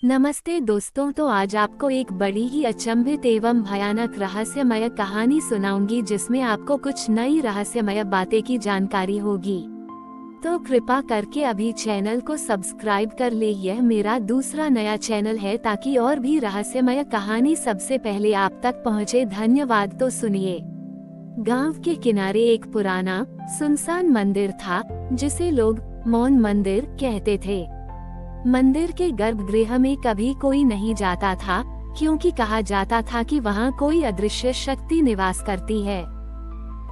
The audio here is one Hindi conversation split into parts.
नमस्ते दोस्तों, तो आज आपको एक बड़ी ही अचंभित एवं भयानक रहस्यमय कहानी सुनाऊंगी जिसमें आपको कुछ नई रहस्यमय बातें की जानकारी होगी। तो कृपा करके अभी चैनल को सब्सक्राइब कर ले। यह मेरा दूसरा नया चैनल है ताकि और भी रहस्यमय कहानी सबसे पहले आप तक पहुंचे। धन्यवाद। तो सुनिए। गांव के किनारे एक पुराना सुनसान मंदिर था जिसे लोग मौन मंदिर कहते थे। मंदिर के गर्भगृह में कभी कोई नहीं जाता था क्योंकि कहा जाता था कि वहाँ कोई अदृश्य शक्ति निवास करती है।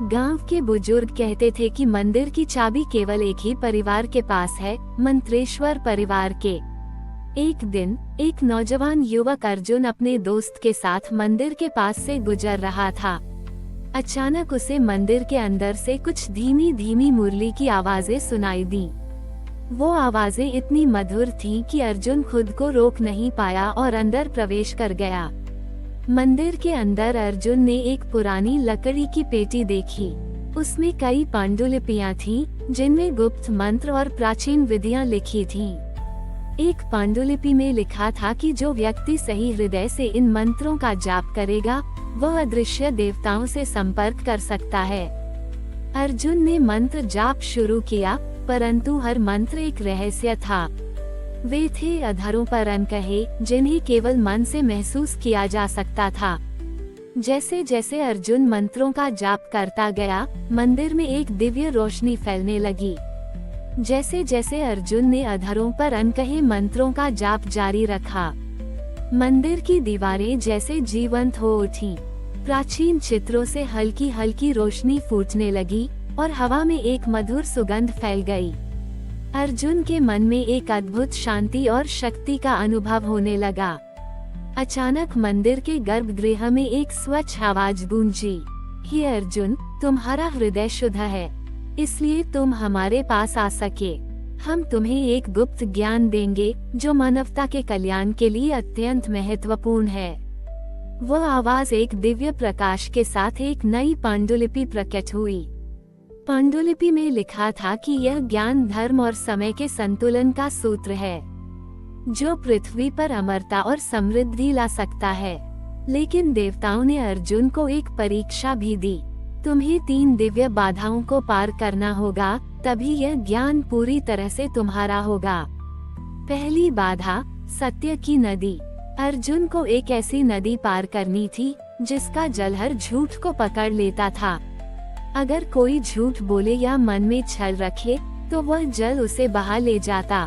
गांव के बुजुर्ग कहते थे कि मंदिर की चाबी केवल एक ही परिवार के पास है, मंत्रेश्वर परिवार के। एक दिन एक नौजवान युवक अर्जुन अपने दोस्त के साथ मंदिर के पास से गुजर रहा था। अचानक उसे मंदिर के अंदर से कुछ धीमी धीमी मुरली की आवाजें सुनाई दी। वो आवाजें इतनी मधुर थीं कि अर्जुन खुद को रोक नहीं पाया और अंदर प्रवेश कर गया। मंदिर के अंदर अर्जुन ने एक पुरानी लकड़ी की पेटी देखी। उसमें कई पांडुलिपियां थीं, जिनमें गुप्त मंत्र और प्राचीन विधियां लिखी थीं। एक पांडुलिपि में लिखा था कि जो व्यक्ति सही हृदय से इन मंत्रों का जाप करेगा वह अदृश्य देवताओं से संपर्क कर सकता है। अर्जुन ने मंत्र जाप शुरू किया, परंतु हर मंत्र एक रहस्य था। वे थे अधरों पर अनकहे, जिन्हें केवल मन से महसूस किया जा सकता था। जैसे जैसे अर्जुन मंत्रों का जाप करता गया, मंदिर में एक दिव्य रोशनी फैलने लगी। जैसे जैसे अर्जुन ने अधरों पर अनकहे मंत्रों का जाप जारी रखा, मंदिर की दीवारें जैसे जीवंत हो उठी। प्राचीन चित्रों से हल्की हल्की रोशनी फूटने लगी और हवा में एक मधुर सुगंध फैल गई। अर्जुन के मन में एक अद्भुत शांति और शक्ति का अनुभव होने लगा। अचानक मंदिर के गर्भगृह में एक स्वच्छ आवाज गूंजी, हे अर्जुन, तुम्हारा हृदय शुद्ध है, इसलिए तुम हमारे पास आ सके। हम तुम्हें एक गुप्त ज्ञान देंगे जो मानवता के कल्याण के लिए अत्यंत महत्वपूर्ण है। वह आवाज एक दिव्य प्रकाश के साथ एक नई पांडुलिपि प्रकट हुई। पांडुलिपि में लिखा था कि यह ज्ञान धर्म और समय के संतुलन का सूत्र है, जो पृथ्वी पर अमरता और समृद्धि ला सकता है। लेकिन देवताओं ने अर्जुन को एक परीक्षा भी दी। तुम्हें 3 दिव्य बाधाओं को पार करना होगा, तभी यह ज्ञान पूरी तरह से तुम्हारा होगा। पहली बाधा, सत्य की नदी। अर्जुन को एक ऐसी नदी पार करनी थी जिसका जल हर झूठ को पकड़ लेता था। अगर कोई झूठ बोले या मन में छल रखे तो वह जल उसे बहा ले जाता।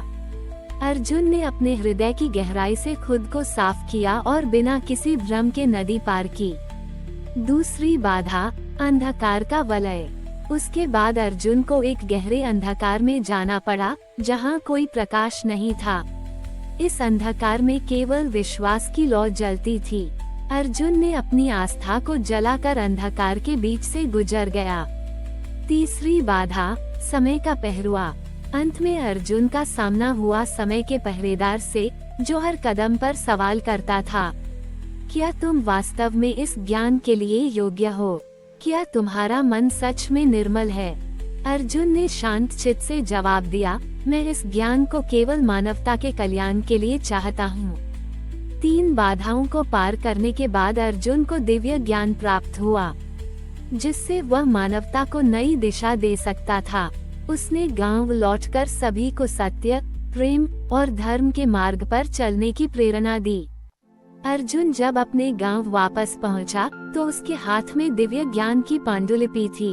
अर्जुन ने अपने हृदय की गहराई से खुद को साफ किया और बिना किसी भ्रम के नदी पार की। दूसरी बाधा, अंधकार का वलय। उसके बाद अर्जुन को एक गहरे अंधकार में जाना पड़ा जहां कोई प्रकाश नहीं था। इस अंधकार में केवल विश्वास की लौ जलती थी। अर्जुन ने अपनी आस्था को जलाकर अंधकार के बीच से गुजर गया। तीसरी बाधा, समय का पहरुआ। अंत में अर्जुन का सामना हुआ समय के पहरेदार से, जो हर कदम पर सवाल करता था, क्या तुम वास्तव में इस ज्ञान के लिए योग्य हो? क्या तुम्हारा मन सच में निर्मल है? अर्जुन ने शांत चित्त से जवाब दिया, मैं इस ज्ञान को केवल मानवता के कल्याण के लिए चाहता हूँ। 3 बाधाओं को पार करने के बाद अर्जुन को दिव्य ज्ञान प्राप्त हुआ, जिससे वह मानवता को नई दिशा दे सकता था। उसने गांव लौटकर सभी को सत्य, प्रेम और धर्म के मार्ग पर चलने की प्रेरणा दी। अर्जुन जब अपने गांव वापस पहुंचा, तो उसके हाथ में दिव्य ज्ञान की पांडुलिपि थी।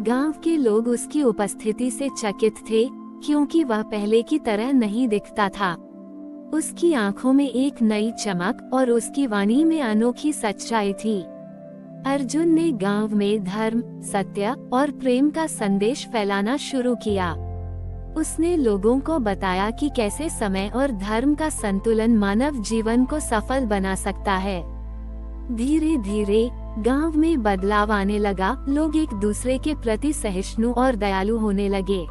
गांव के लोग उसकी उपस्थिति से चकित थे, क्योंकि वह पहले की तरह नहीं दिखता था। उसकी आंखों में एक नई चमक और उसकी वाणी में अनोखी सच्चाई थी। अर्जुन ने गांव में धर्म, सत्य और प्रेम का संदेश फैलाना शुरू किया। उसने लोगों को बताया कि कैसे समय और धर्म का संतुलन मानव जीवन को सफल बना सकता है। धीरे धीरे गांव में बदलाव आने लगा। लोग एक दूसरे के प्रति सहिष्णु और दयालु होने लगे।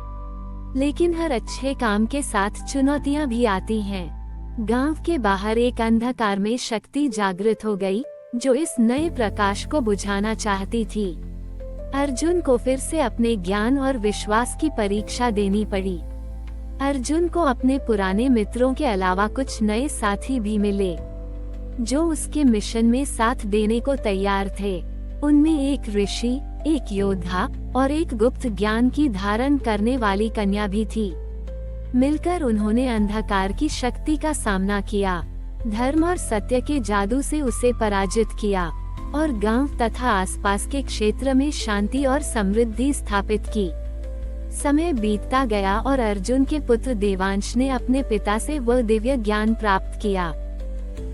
लेकिन हर अच्छे काम के साथ चुनौतियां भी आती हैं। गांव के बाहर एक अंधकार में शक्ति जागृत हो गई, जो इस नए प्रकाश को बुझाना चाहती थी। अर्जुन को फिर से अपने ज्ञान और विश्वास की परीक्षा देनी पड़ी। अर्जुन को अपने पुराने मित्रों के अलावा कुछ नए साथी भी मिले, जो उसके मिशन में साथ देने को तैयार थे। उनमें एक ऋषि, एक योद्धा और एक गुप्त ज्ञान की धारण करने वाली कन्या भी थी। मिलकर उन्होंने अंधकार की शक्ति का सामना किया, धर्म और सत्य के जादू से उसे पराजित किया और गांव तथा आसपास के क्षेत्र में शांति और समृद्धि स्थापित की। समय बीतता गया और अर्जुन के पुत्र देवांश ने अपने पिता से वह दिव्य ज्ञान प्राप्त किया।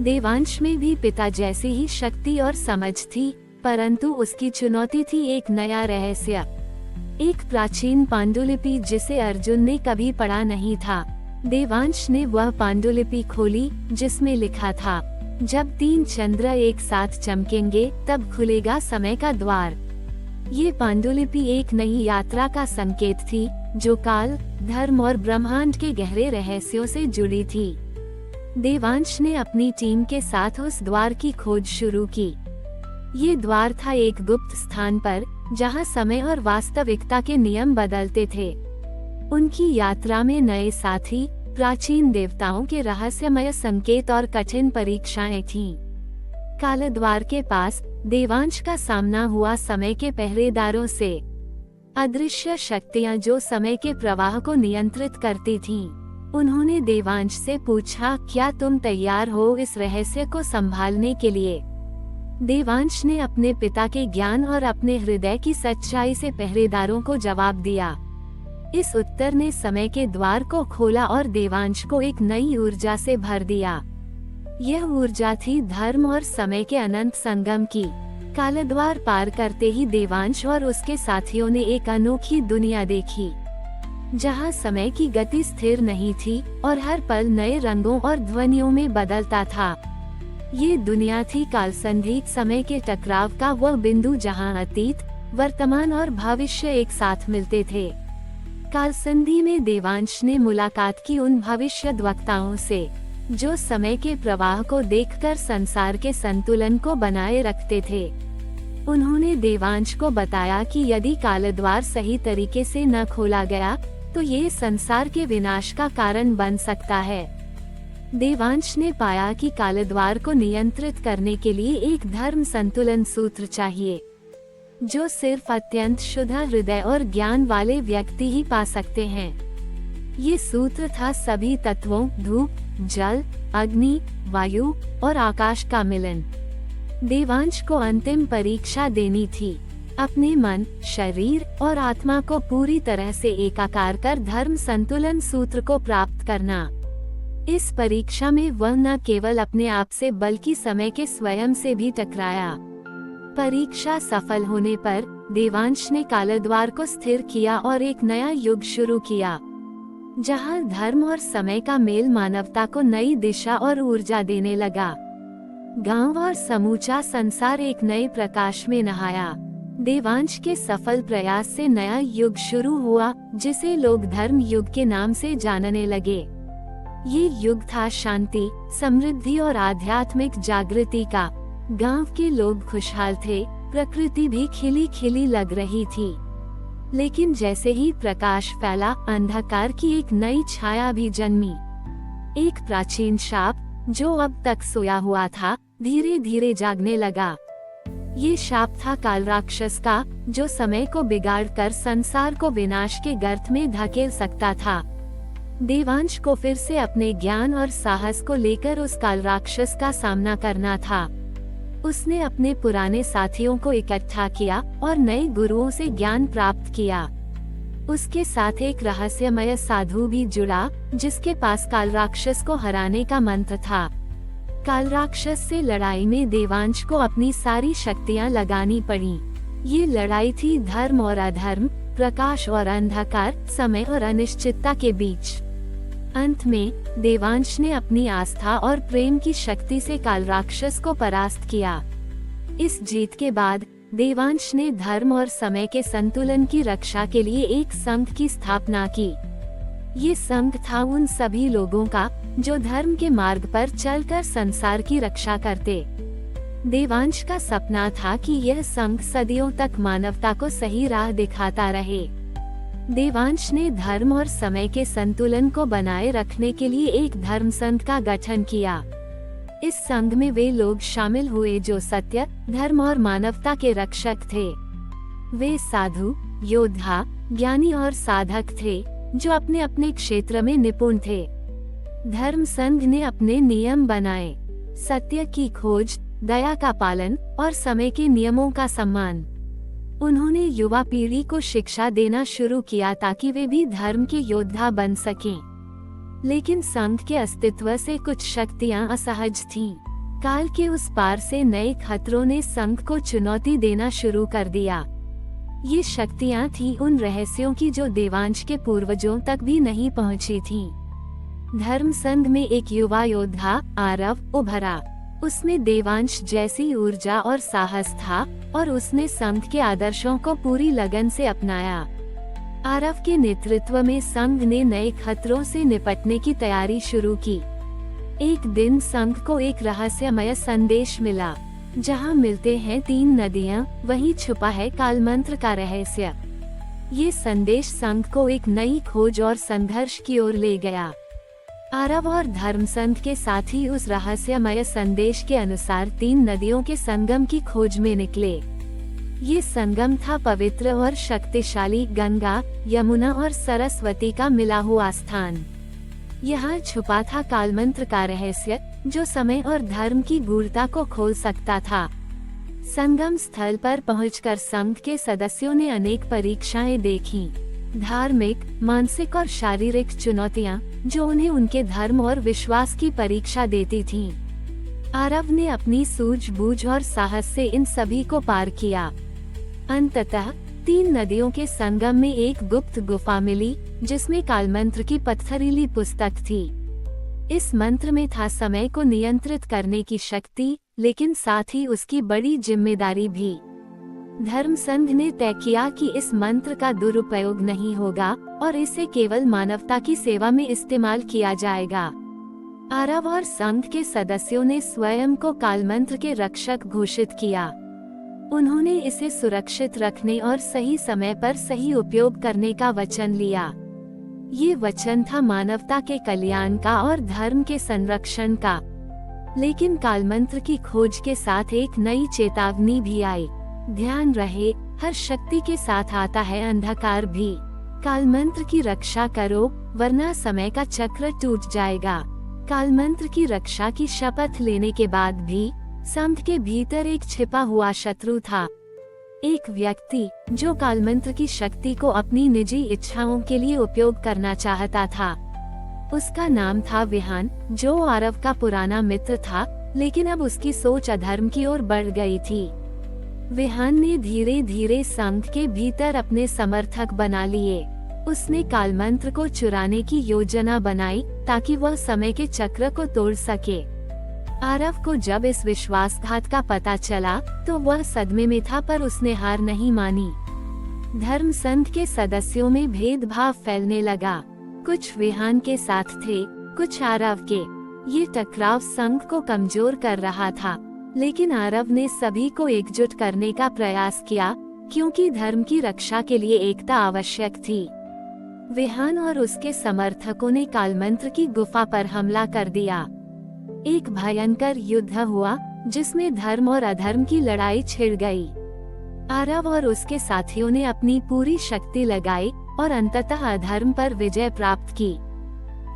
देवांश में भी पिता जैसी ही शक्ति और समझ थी, परंतु उसकी चुनौती थी एक नया रहस्य, एक प्राचीन पांडुलिपि जिसे अर्जुन ने कभी पढ़ा नहीं था। देवांश ने वह पांडुलिपि खोली जिसमें लिखा था, जब 3 चंद्र एक साथ चमकेंगे तब खुलेगा समय का द्वार। ये पांडुलिपि एक नई यात्रा का संकेत थी, जो काल, धर्म और ब्रह्मांड के गहरे रहस्यों से जुड़ी थी। देवांश ने अपनी टीम के साथ उस द्वार की खोज शुरू की। ये द्वार था एक गुप्त स्थान पर, जहां समय और वास्तविकता के नियम बदलते थे। उनकी यात्रा में नए साथी, प्राचीन देवताओं के रहस्यमय संकेत और कठिन परीक्षाएं थीं। काल द्वार के पास देवांश का सामना हुआ समय के पहरेदारों से, अदृश्य शक्तियां जो समय के प्रवाह को नियंत्रित करती थीं। उन्होंने देवांश से पूछा, क्या तुम तैयार हो इस रहस्य को संभालने के लिए? देवांश ने अपने पिता के ज्ञान और अपने हृदय की सच्चाई से पहरेदारों को जवाब दिया। इस उत्तर ने समय के द्वार को खोला और देवांश को एक नई ऊर्जा से भर दिया। यह ऊर्जा थी धर्म और समय के अनंत संगम की। काल द्वार पार करते ही देवांश और उसके साथियों ने एक अनोखी दुनिया देखी, जहां समय की गति स्थिर नहीं थी और हर पल नए रंगों और ध्वनियों में बदलता था। ये दुनिया थी कालसंधि, समय के टकराव का वह बिंदु जहां अतीत, वर्तमान और भविष्य एक साथ मिलते थे। कालसंधि में देवांश ने मुलाकात की उन भविष्यद्वक्ताओं से, जो समय के प्रवाह को देखकर संसार के संतुलन को बनाए रखते थे। उन्होंने देवांश को बताया कि यदि कालद्वार सही तरीके से न खोला गया, तो ये संसार के विनाश का कारण बन सकता है। देवांश ने पाया कि कालद्वार को नियंत्रित करने के लिए एक धर्म संतुलन सूत्र चाहिए, जो सिर्फ अत्यंत शुद्ध हृदय और ज्ञान वाले व्यक्ति ही पा सकते हैं। ये सूत्र था सभी तत्वों, धूप, जल, अग्नि, वायु और आकाश का मिलन। देवांश को अंतिम परीक्षा देनी थी, अपने मन, शरीर और आत्मा को पूरी तरह से एकाकार कर धर्म संतुलन सूत्र को प्राप्त करना। इस परीक्षा में वह न केवल अपने आप से बल्कि समय के स्वयं से भी टकराया। परीक्षा सफल होने पर देवांश ने कालद्वार को स्थिर किया और एक नया युग शुरू किया, जहां धर्म और समय का मेल मानवता को नई दिशा और ऊर्जा देने लगा। गांव और समूचा संसार एक नए प्रकाश में नहाया। देवांश के सफल प्रयास से नया युग शुरू हुआ, जिसे लोग धर्म युग के नाम से जानने लगे। ये युग था शांति, समृद्धि और आध्यात्मिक जागृति का। गांव के लोग खुशहाल थे, प्रकृति भी खिली खिली लग रही थी। लेकिन जैसे ही प्रकाश फैला, अंधकार की एक नई छाया भी जन्मी। एक प्राचीन शाप, जो अब तक सोया हुआ था, धीरे धीरे जागने लगा। ये शाप था काल राक्षस का, जो समय को बिगाड़कर संसार को विनाश के गर्त में धकेल सकता था। देवांश को फिर से अपने ज्ञान और साहस को लेकर उस काल राक्षस का सामना करना था। उसने अपने पुराने साथियों को इकट्ठा किया और नए गुरुओं से ज्ञान प्राप्त किया। उसके साथ एक रहस्यमय साधु भी जुड़ा, जिसके पास काल राक्षस को हराने का मंत्र था। काल राक्षस से लड़ाई में देवांश को अपनी सारी शक्तियां लगानी पड़ी। ये लड़ाई थी धर्म और अधर्म, प्रकाश और अंधकार, समय और अनिश्चितता के बीच। अंत में देवांश ने अपनी आस्था और प्रेम की शक्ति से काल राक्षस को परास्त किया। इस जीत के बाद देवांश ने धर्म और समय के संतुलन की रक्षा के लिए एक संघ की स्थापना की। ये संघ था उन सभी लोगों का, जो धर्म के मार्ग पर चलकर संसार की रक्षा करते। देवांश का सपना था कि यह संघ सदियों तक मानवता को सही राह दिखाता रहे। देवांश ने धर्म और समय के संतुलन को बनाए रखने के लिए एक धर्म संघ का गठन किया। इस संघ में वे लोग शामिल हुए जो सत्य, धर्म और मानवता के रक्षक थे। वे साधु, योद्धा, ज्ञानी और साधक थे जो अपने अपने क्षेत्र में निपुण थे। धर्म संघ ने अपने नियम बनाए, सत्य की खोज, दया का पालन और समय के नियमों का सम्मान। उन्होंने युवा पीढ़ी को शिक्षा देना शुरू किया ताकि वे भी धर्म के योद्धा बन सकें। लेकिन संघ के अस्तित्व से कुछ शक्तियां असहज थीं। काल के उस पार से नए खतरों ने संघ को चुनौती देना शुरू कर दिया। ये शक्तियां थीं उन रहस्यों की जो देवांश के पूर्वजों तक भी नहीं पहुंची थीं। धर्म संघ में एक युवा योद्धा आरव उभरा। उसमें देवांश जैसी ऊर्जा और साहस था और उसने संघ के आदर्शों को पूरी लगन से अपनाया। आरव के नेतृत्व में संघ ने नए खतरों से निपटने की तैयारी शुरू की। एक दिन संघ को एक रहस्यमय संदेश मिला। जहां मिलते हैं 3 नदियां, वहीं छुपा है कालमंत्र का रहस्य। ये संदेश संघ को एक नई खोज और संघर्ष की ओर ले गया। आरव और धर्म संघ के साथी उस रहस्यमय संदेश के अनुसार 3 नदियों के संगम की खोज में निकले। ये संगम था पवित्र और शक्तिशाली गंगा, यमुना और सरस्वती का मिला हुआ स्थान। यहाँ छुपा था कालमंत्र का रहस्य जो समय और धर्म की गूढ़ता को खोल सकता था। संगम स्थल पर पहुंचकर संघ के सदस्यों ने अनेक परीक्षाएं देखीं, धार्मिक, मानसिक और शारीरिक चुनौतियां जो उन्हें उनके धर्म और विश्वास की परीक्षा देती थीं। आरव ने अपनी सूझबूझ और साहस से इन सभी को पार किया। अंततः 3 नदियों के संगम में एक गुप्त गुफा मिली जिसमें कालमंत्र की पत्थरीली पुस्तक थी। इस मंत्र में था समय को नियंत्रित करने की शक्ति, लेकिन साथ ही उसकी बड़ी जिम्मेदारी भी। धर्म संघ ने तय किया कि इस मंत्र का दुरुपयोग नहीं होगा और इसे केवल मानवता की सेवा में इस्तेमाल किया जाएगा। आरव और संघ के सदस्यों ने स्वयं को कालमंत्र के रक्षक घोषित किया। उन्होंने इसे सुरक्षित रखने और सही समय पर सही उपयोग करने का वचन लिया। ये वचन था मानवता के कल्याण का और धर्म के संरक्षण का। लेकिन कालमंत्र की खोज के साथ एक नई चेतावनी भी आई। ध्यान रहे, हर शक्ति के साथ आता है अंधकार भी। कालमंत्र की रक्षा करो, वरना समय का चक्र टूट जाएगा। कालमंत्र की रक्षा की शपथ लेने के बाद भी संघ के भीतर एक छिपा हुआ शत्रु था। एक व्यक्ति जो कालमंत्र की शक्ति को अपनी निजी इच्छाओं के लिए उपयोग करना चाहता था। उसका नाम था विहान, जो आरव का पुराना मित्र था, लेकिन अब उसकी सोच अधर्म की ओर बढ़ गई थी। विहान ने धीरे धीरे संघ के भीतर अपने समर्थक बना लिए। उसने कालमंत्र को चुराने की योजना बनाई ताकि वह समय के चक्र को तोड़ सके। आरव को जब इस विश्वासघात का पता चला तो वह सदमे में था, पर उसने हार नहीं मानी। धर्म संघ के सदस्यों में भेदभाव फैलने लगा। कुछ विहान के साथ थे, कुछ आरव के। ये टकराव संघ को कमजोर कर रहा था, लेकिन आरव ने सभी को एकजुट करने का प्रयास किया, क्योंकि धर्म की रक्षा के लिए एकता आवश्यक थी। विहान और उसके समर्थकों ने कालमंत्र की गुफा पर हमला कर दिया। एक भयंकर युद्ध हुआ जिसमें धर्म और अधर्म की लड़ाई छिड़ गई। आरव और उसके साथियों ने अपनी पूरी शक्ति लगाई और अंततः अधर्म पर विजय प्राप्त की।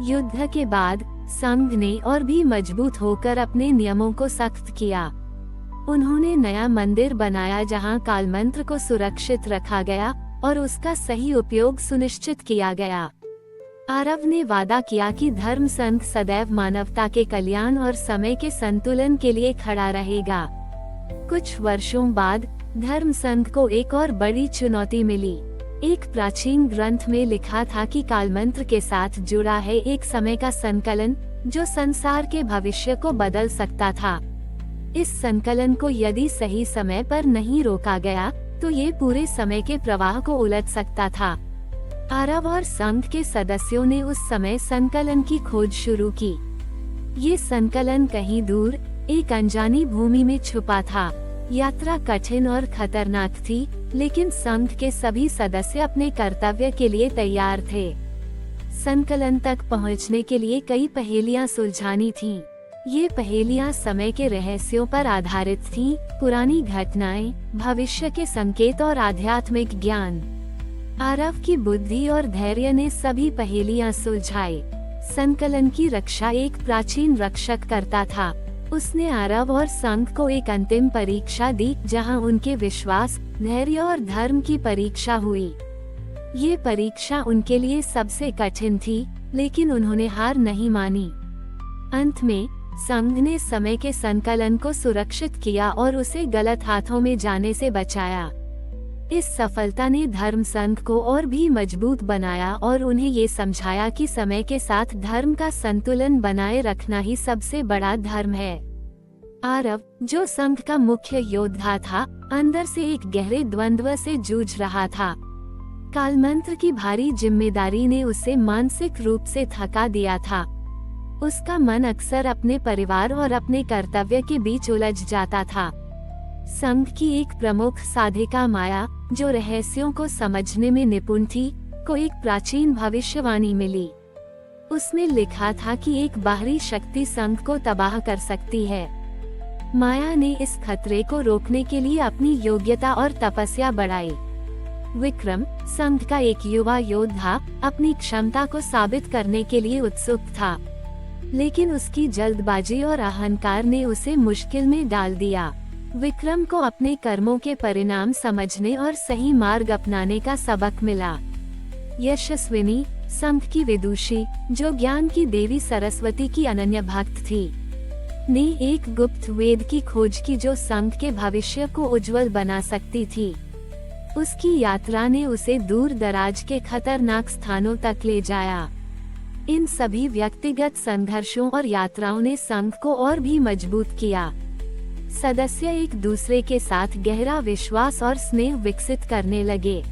युद्ध के बाद संघ ने और भी मजबूत होकर अपने नियमों को सख्त किया। उन्होंने नया मंदिर बनाया जहां कालमंत्र को सुरक्षित रखा गया और उसका सही उपयोग सुनिश्चित किया गया। आरव ने वादा किया कि धर्म संघ सदैव मानवता के कल्याण और समय के संतुलन के लिए खड़ा रहेगा। कुछ वर्षों बाद धर्म संघ को एक और बड़ी चुनौती मिली। एक प्राचीन ग्रंथ में लिखा था कि कालमंत्र के साथ जुड़ा है एक समय का संकलन जो संसार के भविष्य को बदल सकता था। इस संकलन को यदि सही समय पर नहीं रोका गया तो ये पूरे समय के प्रवाह को उलट सकता था। आरव और संघ के सदस्यों ने उस समय संकलन की खोज शुरू की। ये संकलन कहीं दूर एक अनजानी भूमि में छुपा था। यात्रा कठिन और खतरनाक थी, लेकिन संघ के सभी सदस्य अपने कर्तव्य के लिए तैयार थे। संकलन तक पहुंचने के लिए कई पहेलियां सुलझानी थीं। ये पहेलियां समय के रहस्यों पर आधारित थीं, पुरानी घटनाएं, भविष्य के संकेत और आध्यात्मिक ज्ञान। आरव की बुद्धि और धैर्य ने सभी पहेलियां सुलझाई। संकलन की रक्षा एक प्राचीन रक्षक करता था। उसने आरव और संघ को एक अंतिम परीक्षा दी, जहां उनके विश्वास, धैर्य और धर्म की परीक्षा हुई। ये परीक्षा उनके लिए सबसे कठिन थी, लेकिन उन्होंने हार नहीं मानी। अंत में संघ ने समय के संकलन को सुरक्षित किया और उसे गलत हाथों में जाने से बचाया। इस सफलता ने धर्म संघ को और भी मजबूत बनाया और उन्हें ये समझाया कि समय के साथ धर्म का संतुलन बनाए रखना ही सबसे बड़ा धर्म है। आरव, जो संघ का मुख्य योद्धा था, अंदर से एक गहरे द्वंद्व से जूझ रहा था। कालमंत्र की भारी जिम्मेदारी ने उसे मानसिक रूप से थका दिया था। उसका मन अक्सर अपने परिवार और अपने कर्तव्य के बीच उलझ जाता था। संघ की एक प्रमुख साधिका माया, जो रहस्यों को समझने में निपुण थी, को एक प्राचीन भविष्यवाणी मिली। उसमें लिखा था कि एक बाहरी शक्ति संघ को तबाह कर सकती है। माया ने इस खतरे को रोकने के लिए अपनी योग्यता और तपस्या बढ़ाई। विक्रम, संघ का एक युवा योद्धा, अपनी क्षमता को साबित करने के लिए उत्सुक था, लेकिन उसकी जल्दबाजी और अहंकार ने उसे मुश्किल में डाल दिया। विक्रम को अपने कर्मों के परिणाम समझने और सही मार्ग अपनाने का सबक मिला। यशस्विनी, संघ की विदुषी, जो ज्ञान की देवी सरस्वती की अनन्य भक्त थी, ने एक गुप्त वेद की खोज की जो संघ के भविष्य को उज्जवल बना सकती थी। उसकी यात्रा ने उसे दूर दराज के खतरनाक स्थानों तक ले जाया। इन सभी व्यक्तिगत संघर्षों और यात्राओं ने संघ को और भी मजबूत किया। सदस्य एक दूसरे के साथ गहरा विश्वास और स्नेह विकसित करने लगे।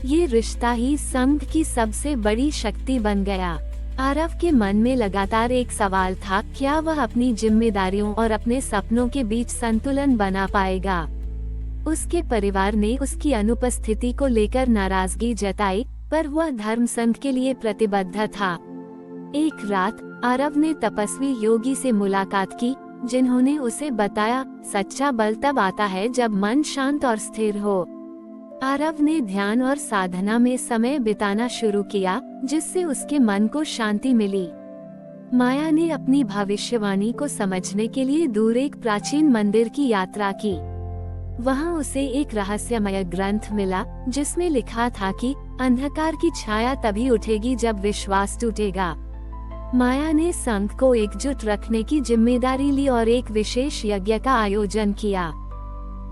ये रिश्ता ही संघ की सबसे बड़ी शक्ति बन गया। आरव के मन में लगातार एक सवाल था, क्या वह अपनी जिम्मेदारियों और अपने सपनों के बीच संतुलन बना पाएगा। उसके परिवार ने उसकी अनुपस्थिति को लेकर नाराजगी जताई, पर वह धर्म संघ के लिए प्रतिबद्ध था। एक रात आरव ने तपस्वी योगी से मुलाकात की, जिन्होंने उसे बताया, सच्चा बल तब आता है जब मन शांत और स्थिर हो। आरव ने ध्यान और साधना में समय बिताना शुरू किया, जिससे उसके मन को शांति मिली। माया ने अपनी भविष्यवाणी को समझने के लिए दूर एक प्राचीन मंदिर की यात्रा की। वहां उसे एक रहस्यमय ग्रंथ मिला, जिसमें लिखा था कि अंधकार की छाया तभी उठेगी जब विश्वास टूटेगा। माया ने संघ को एकजुट रखने की जिम्मेदारी ली और एक विशेष यज्ञ का आयोजन किया।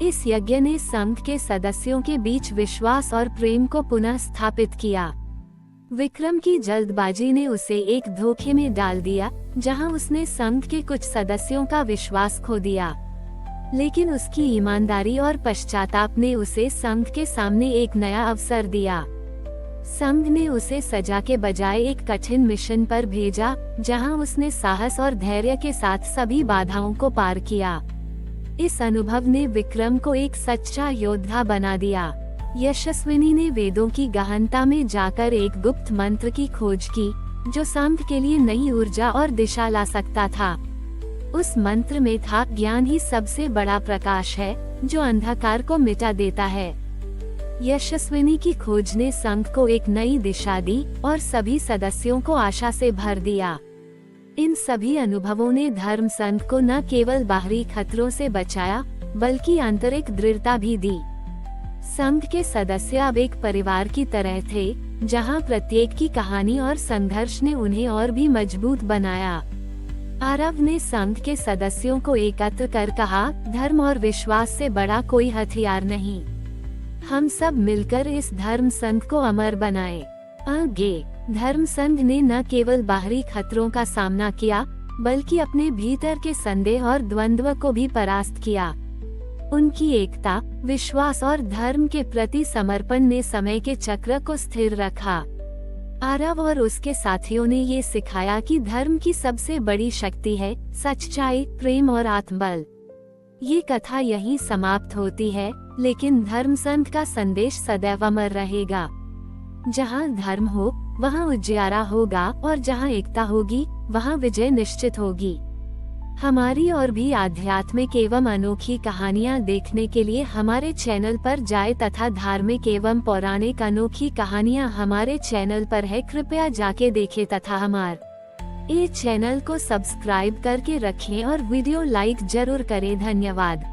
इस यज्ञ ने संघ के सदस्यों के बीच विश्वास और प्रेम को पुनः स्थापित किया। विक्रम की जल्दबाजी ने उसे एक धोखे में डाल दिया, जहां उसने संघ के कुछ सदस्यों का विश्वास खो दिया। लेकिन उसकी ईमानदारी और पश्चाताप ने उसे संघ के सामने एक नया अवसर दिया। संघ ने उसे सजा के बजाय एक कठिन मिशन पर भेजा, जहां उसने साहस और धैर्य के साथ सभी बाधाओं को पार किया। इस अनुभव ने विक्रम को एक सच्चा योद्धा बना दिया। यशस्विनी ने वेदों की गहनता में जाकर एक गुप्त मंत्र की खोज की, जो संघ के लिए नई ऊर्जा और दिशा ला सकता था। उस मंत्र में था, ज्ञान ही सबसे बड़ा प्रकाश है, जो अंधकार को मिटा देता है। यशस्विनी की खोज ने संघ को एक नई दिशा दी और सभी सदस्यों को आशा से भर दिया। इन सभी अनुभवों ने धर्म संघ को न केवल बाहरी खतरों से बचाया, बल्कि आंतरिक दृढ़ता भी दी। संघ के सदस्य अब एक परिवार की तरह थे, जहां प्रत्येक की कहानी और संघर्ष ने उन्हें और भी मजबूत बनाया। आरव ने संघ के सदस्यों को एकत्र कर कहा, धर्म और विश्वास से बड़ा कोई हथियार नहीं। हम सब मिलकर इस धर्म संघ को अमर बनाएं। आगे धर्म संघ ने न केवल बाहरी खतरों का सामना किया, बल्कि अपने भीतर के संदेह और द्वंद्व को भी परास्त किया। उनकी एकता, विश्वास और धर्म के प्रति समर्पण ने समय के चक्र को स्थिर रखा। आरव और उसके साथियों ने ये सिखाया कि धर्म की सबसे बड़ी शक्ति है सच्चाई, प्रेम और आत्मबल। ये कथा यहीं समाप्त होती है, लेकिन धर्म संत का संदेश सदैव अमर रहेगा। जहाँ धर्म हो वहाँ उजियारा होगा, और जहाँ एकता होगी वहाँ विजय निश्चित होगी। हमारी और भी आध्यात्मिक एवं अनोखी कहानियाँ देखने के लिए हमारे चैनल पर जाए तथा धार्मिक एवं पौराणिक अनोखी कहानियाँ हमारे चैनल पर है, कृपया जाके देखें तथा हमारे चैनल को सब्सक्राइब करके रखें और वीडियो लाइक जरूर करें। धन्यवाद।